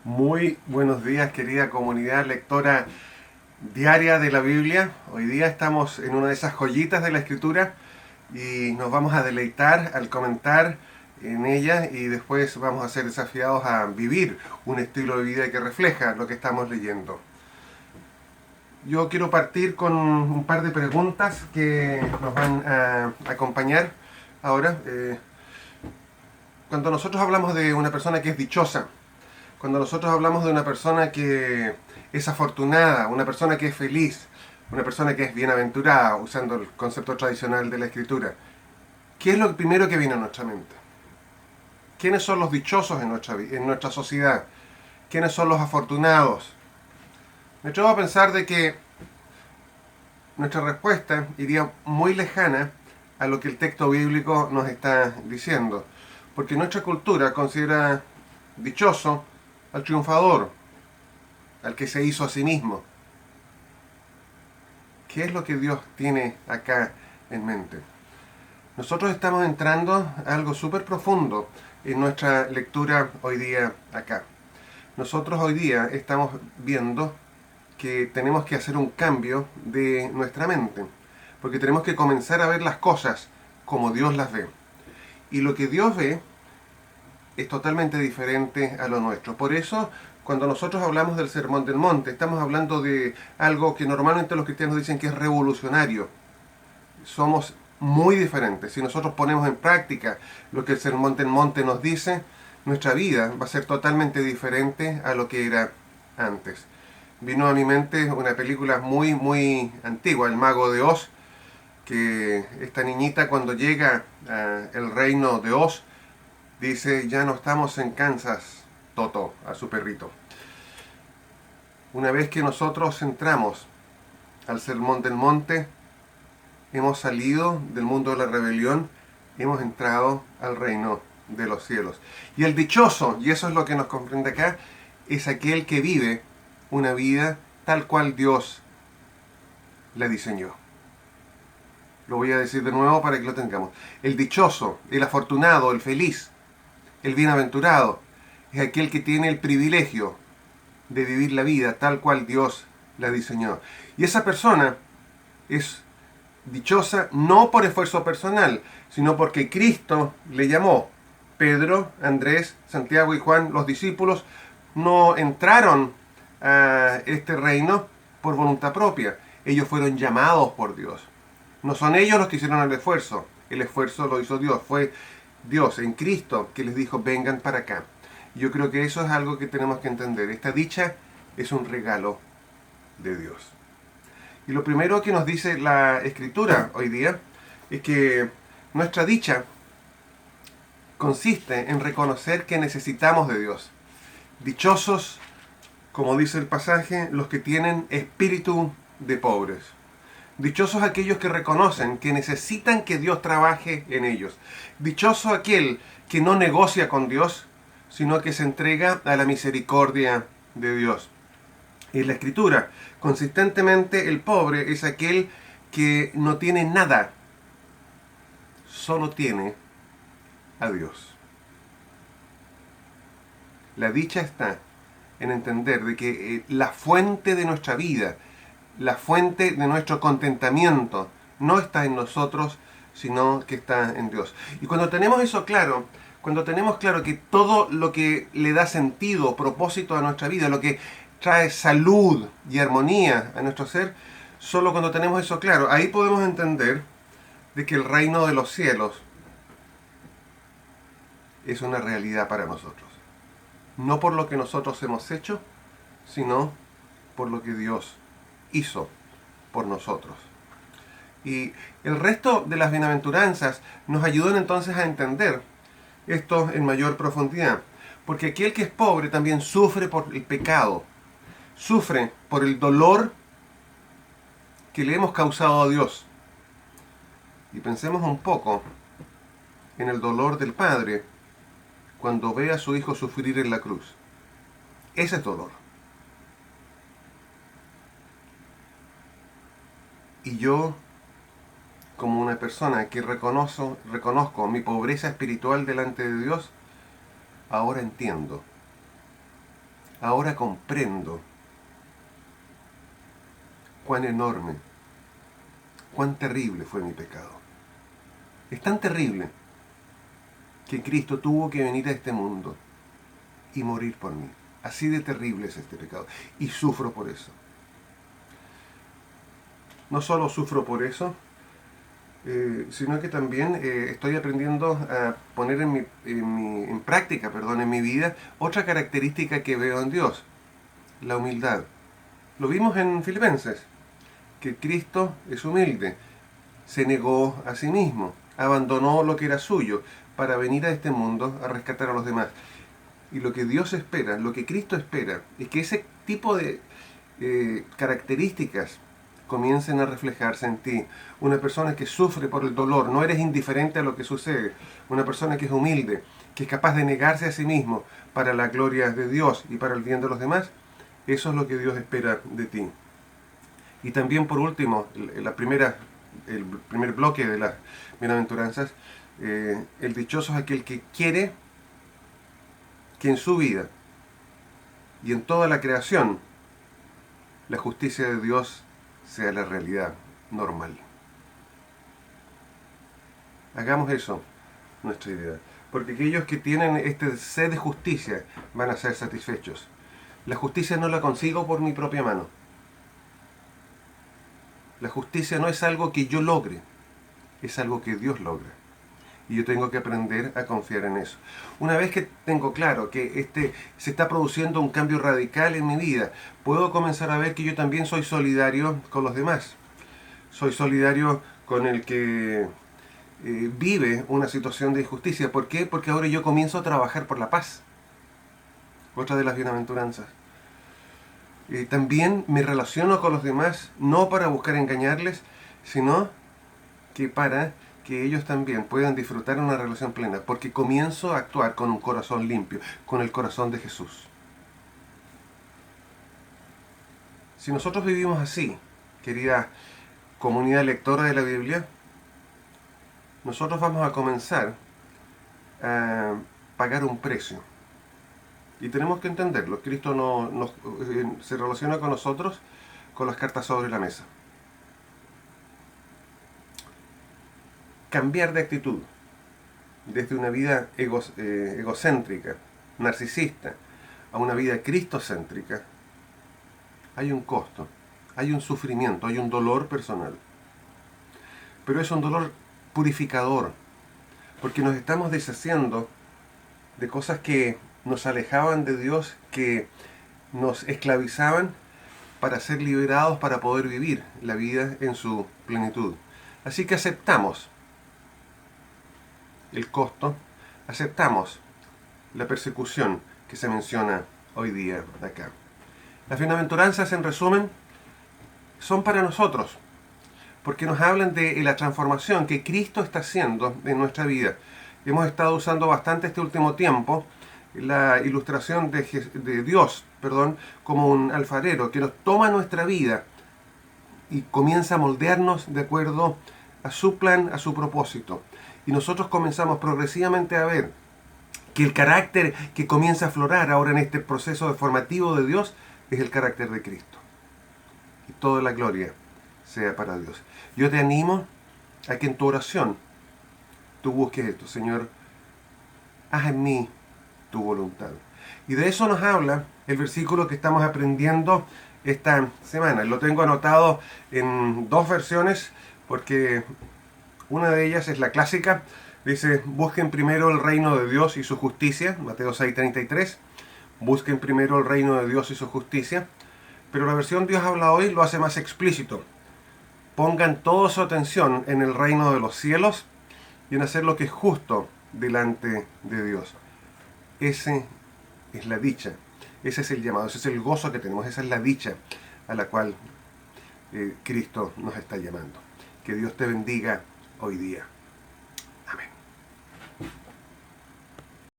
Muy buenos días, querida comunidad lectora diaria de la Biblia. Hoy día estamos en una de esas joyitas de la Escritura y nos vamos a deleitar al comentar en ella y después vamos a ser desafiados a vivir un estilo de vida que refleja lo que estamos leyendo. Yo quiero partir con un par de preguntas que nos van a acompañar ahora. Cuando nosotros hablamos de una persona que es dichosa, cuando nosotros hablamos de una persona que es afortunada, una persona que es feliz, una persona que es bienaventurada, usando el concepto tradicional de la escritura, ¿qué es lo primero que viene a nuestra mente? ¿Quiénes son los dichosos en nuestra sociedad? ¿Quiénes son los afortunados? Me atrevo a pensar de que nuestra respuesta iría muy lejana a lo que el texto bíblico nos está diciendo, porque nuestra cultura considera dichoso al triunfador, al que se hizo a sí mismo. ¿Qué es lo que Dios tiene acá en mente? Nosotros estamos entrando a algo súper profundo en nuestra lectura hoy día acá. Nosotros hoy día estamos viendo que tenemos que hacer un cambio de nuestra mente, porque tenemos que comenzar a ver las cosas como Dios las ve. Y lo que Dios ve es totalmente diferente a lo nuestro. Por eso, cuando nosotros hablamos del Sermón del Monte, estamos hablando de algo que normalmente los cristianos dicen que es revolucionario. Somos muy diferentes. Si nosotros ponemos en práctica lo que el Sermón del Monte nos dice, nuestra vida va a ser totalmente diferente a lo que era antes. Vino a mi mente una película muy antigua, El Mago de Oz, que esta niñita cuando llega al reino de Oz dice, ya no estamos en Kansas, Toto, a su perrito. Una vez que nosotros entramos al Sermón del Monte, hemos salido del mundo de la rebelión, hemos entrado al reino de los cielos. Y el dichoso, y eso es lo que nos comprende acá, es aquel que vive una vida tal cual Dios la diseñó. Lo voy a decir de nuevo para que lo tengamos. El dichoso, el afortunado, el feliz, el bienaventurado, es aquel que tiene el privilegio de vivir la vida tal cual Dios la diseñó. Y esa persona es dichosa no por esfuerzo personal, sino porque Cristo le llamó. Pedro, Andrés, Santiago y Juan, los discípulos, no entraron a este reino por voluntad propia. Ellos fueron llamados por Dios. No son ellos los que hicieron el esfuerzo lo hizo Dios. Fue Dios en Cristo que les dijo, vengan para acá. Yo creo que eso es algo que tenemos que entender. Esta dicha es un regalo de Dios. Y lo primero que nos dice la Escritura hoy día es que nuestra dicha consiste en reconocer que necesitamos de Dios. Dichosos, como dice el pasaje, los que tienen espíritu de pobres. Dichosos aquellos que reconocen que necesitan que Dios trabaje en ellos. Dichoso aquel que no negocia con Dios, sino que se entrega a la misericordia de Dios. En la Escritura, consistentemente el pobre es aquel que no tiene nada, solo tiene a Dios. La dicha está en entender de que la fuente de nuestra vida, la fuente de nuestro contentamiento, no está en nosotros, sino que está en Dios. Y cuando tenemos eso claro, cuando tenemos claro que todo lo que le da sentido, propósito a nuestra vida, lo que trae salud y armonía a nuestro ser, solo cuando tenemos eso claro, ahí podemos entender de que el reino de los cielos es una realidad para nosotros. No por lo que nosotros hemos hecho, sino por lo que Dios hizo por nosotros. Y el resto de las bienaventuranzas nos ayudan entonces a entender esto en mayor profundidad. Porque aquel que es pobre también sufre por el pecado, sufre por el dolor que le hemos causado a Dios. Y pensemos un poco en el dolor del Padre cuando ve a su Hijo sufrir en la cruz. Ese es dolor. Y yo, como una persona que reconozco mi pobreza espiritual delante de Dios, ahora entiendo ahora comprendo cuán enorme, cuán terrible fue mi pecado. Es tan terrible que Cristo tuvo que venir a este mundo y morir por mí. Así de terrible es este pecado. Y sufro por eso. No solo sufro por eso, sino que también estoy aprendiendo a poner en práctica, en mi vida, otra característica que veo en Dios, la humildad. Lo vimos en Filipenses, que Cristo es humilde, se negó a sí mismo, abandonó lo que era suyo para venir a este mundo a rescatar a los demás. Y lo que Dios espera, lo que Cristo espera, es que ese tipo de características comiencen a reflejarse en ti. Una persona que sufre por el dolor, no eres indiferente a lo que sucede. Una persona que es humilde, que es capaz de negarse a sí mismo para la gloria de Dios y para el bien de los demás. Eso es lo que Dios espera de ti. Y también, por último, el primer bloque de las bienaventuranzas, el dichoso es aquel que quiere que en su vida y en toda la creación la justicia de Dios sea la realidad normal. Hagamos eso nuestra idea, porque aquellos que tienen este sed de justicia van a ser satisfechos. La justicia no la consigo por mi propia mano. La justicia no es algo que yo logre, es algo que Dios logra. Y yo tengo que aprender a confiar en eso. Una vez que tengo claro que se está produciendo un cambio radical en mi vida, puedo comenzar a ver que yo también soy solidario con los demás. Soy solidario con el que vive una situación de injusticia. ¿Por qué? Porque ahora yo comienzo a trabajar por la paz. Otra de las bienaventuranzas. También me relaciono con los demás no para buscar engañarles, sino que para que ellos también puedan disfrutar una relación plena, porque comienzo a actuar con un corazón limpio, con el corazón de Jesús. Si nosotros vivimos así, querida comunidad lectora de la Biblia, nosotros vamos a comenzar a pagar un precio. Y tenemos que entenderlo. Cristo se relaciona con nosotros con las cartas sobre la mesa. Cambiar de actitud desde una vida egocéntrica, narcisista, a una vida cristocéntrica, hay un costo, hay un sufrimiento, hay un dolor personal. Pero es un dolor purificador, porque nos estamos deshaciendo de cosas que nos alejaban de Dios, que nos esclavizaban para ser liberados, para poder vivir la vida en su plenitud. Así que aceptamos el costo, aceptamos la persecución que se menciona hoy día acá. Las bienaventuranzas, en resumen, son para nosotros, porque nos hablan de la transformación que Cristo está haciendo en nuestra vida. Hemos estado usando bastante este último tiempo la ilustración de Dios, como un alfarero que nos toma nuestra vida y comienza a moldearnos de acuerdo a su plan, a su propósito. Y nosotros comenzamos progresivamente a ver que el carácter que comienza a aflorar ahora en este proceso formativo de Dios es el carácter de Cristo. Y toda la gloria sea para Dios. Yo te animo a que en tu oración tú busques esto. Señor, haz en mí tu voluntad. Y de eso nos habla el versículo que estamos aprendiendo esta semana. Lo tengo anotado en dos versiones porque una de ellas es la clásica. Dice, busquen primero el reino de Dios y su justicia. Mateo 6:33. Busquen primero el reino de Dios y su justicia. Pero la versión Dios habla hoy lo hace más explícito. Pongan toda su atención en el reino de los cielos y en hacer lo que es justo delante de Dios. Ese es la dicha, ese es el llamado, ese es el gozo que tenemos, esa es la dicha a la cual Cristo nos está llamando. Que Dios te bendiga hoy día.